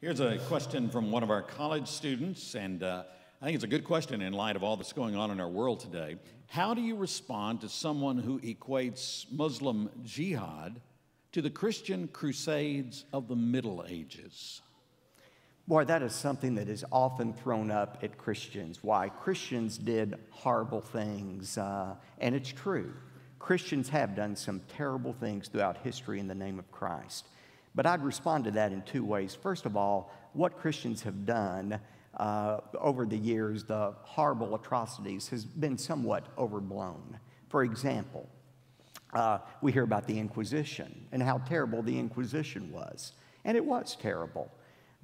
Here's a question from one of our college students, and I think it's a good question in light of all that's going on in our world today. How do you respond to someone who equates Muslim jihad to the Christian crusades of the Middle Ages? Boy, that is something that is often thrown up at Christians. Why? Christians did horrible things, and it's true. Christians have done some terrible things throughout history in the name of Christ. But I'd respond to that in two ways. First of all, what Christians have done over the years, the horrible atrocities, has been somewhat overblown. For example, we hear about the Inquisition and how terrible the Inquisition was. And it was terrible.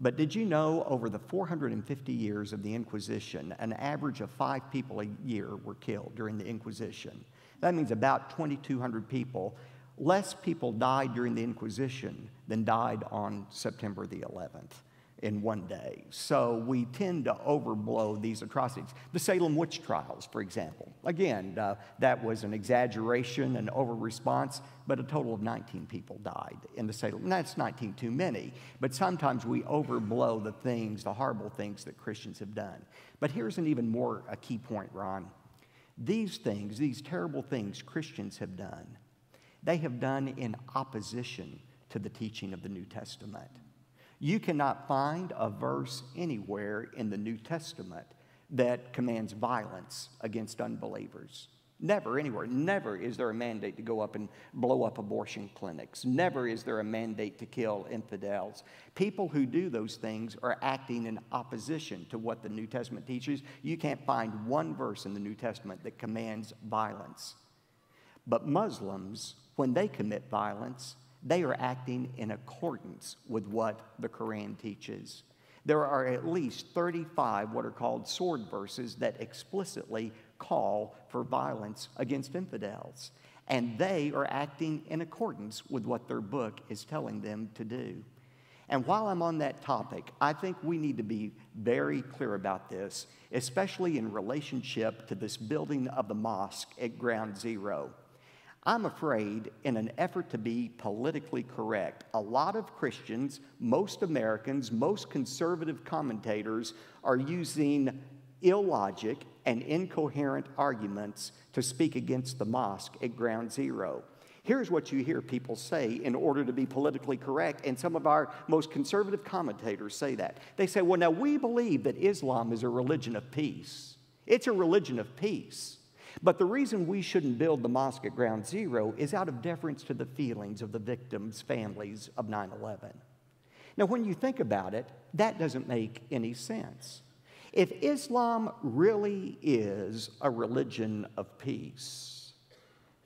But did you know over the 450 years of the Inquisition, an average of 5 people a year were killed during the Inquisition? That means about 2,200 people. Less people died during the Inquisition than died on September the 11th in one day. So we tend to overblow these atrocities. The Salem witch trials, for example. Again, that was an exaggeration, an over-response, but a total of 19 people died in the Salem. And that's 19 too many, but sometimes we overblow the things, the horrible things that Christians have done. But here's an even more a key point, Ron. These things, these terrible things Christians have done, they have done in opposition to the teaching of the New Testament. You cannot find a verse anywhere in the New Testament that commands violence against unbelievers. Never, anywhere. Never is there a mandate to go up and blow up abortion clinics. Never is there a mandate to kill infidels. People who do those things are acting in opposition to what the New Testament teaches. You can't find one verse in the New Testament that commands violence. But Muslims, when they commit violence, they are acting in accordance with what the Quran teaches. There are at least 35 what are called sword verses that explicitly call for violence against infidels. And they are acting in accordance with what their book is telling them to do. And while I'm on that topic, I think we need to be very clear about this, especially in relationship to this building of the mosque at Ground Zero. I'm afraid, in an effort to be politically correct, a lot of Christians, most Americans, most conservative commentators are using illogic and incoherent arguments to speak against the mosque at Ground Zero. Here's what you hear people say in order to be politically correct, and some of our most conservative commentators say that. They say, well, now we believe that Islam is a religion of peace. It's a religion of peace. But the reason we shouldn't build the mosque at Ground Zero is out of deference to the feelings of the victims' families of 9/11. Now, when you think about it, that doesn't make any sense. If Islam really is a religion of peace,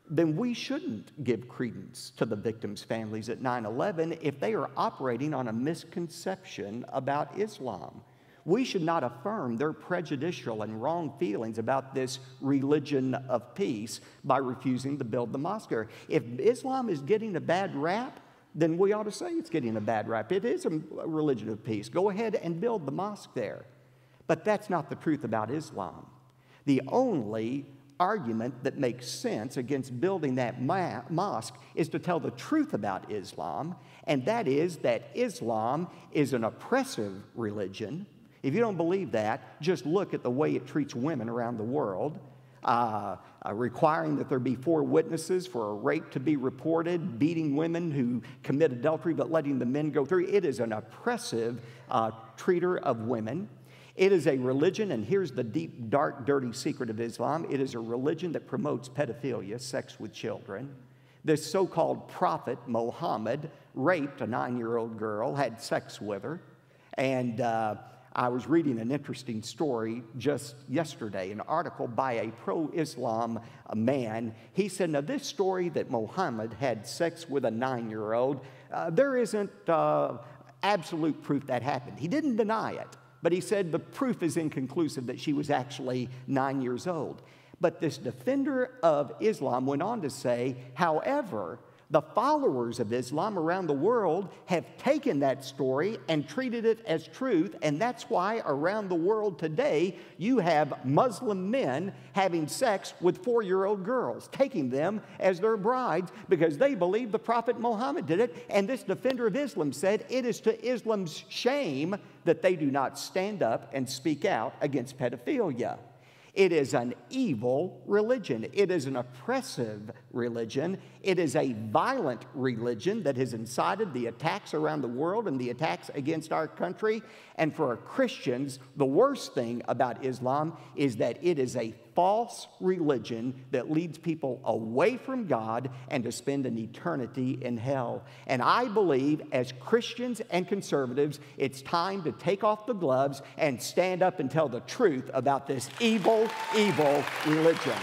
then we shouldn't give credence to the victims' families at 9/11 if they are operating on a misconception about Islam. We should not affirm their prejudicial and wrong feelings about this religion of peace by refusing to build the mosque there. If Islam is getting a bad rap, then we ought to say it's getting a bad rap. It is a religion of peace. Go ahead and build the mosque there. But that's not the truth about Islam. The only argument that makes sense against building that mosque is to tell the truth about Islam, and that is that Islam is an oppressive religion. If you don't believe that, just look at the way it treats women around the world, requiring that there be 4 witnesses for a rape to be reported, beating women who commit adultery but letting the men go through. It is an oppressive treater of women. It is a religion, and here's the deep, dark, dirty secret of Islam. It is a religion that promotes pedophilia, sex with children. This so-called prophet, Muhammad, raped a 9-year-old girl, had sex with her, and I was reading an interesting story just yesterday, an article by a pro-Islam man. He said, now this story that Muhammad had sex with a 9-year-old, there isn't absolute proof that happened. He didn't deny it, but he said the proof is inconclusive that she was actually 9 years old. But this defender of Islam went on to say, however, The followers of Islam around the world have taken that story and treated it as truth, and that's why around the world today you have Muslim men having sex with 4-year-old girls, taking them as their brides because they believe the Prophet Muhammad did it. And this defender of Islam said it is to Islam's shame that they do not stand up and speak out against pedophilia. It is an evil religion. It is an oppressive religion. It is a violent religion that has incited the attacks around the world and the attacks against our country. And for Christians, the worst thing about Islam is that it is a false religion that leads people away from God and to spend an eternity in hell. And I believe as Christians and conservatives, it's time to take off the gloves and stand up and tell the truth about this evil, evil religion.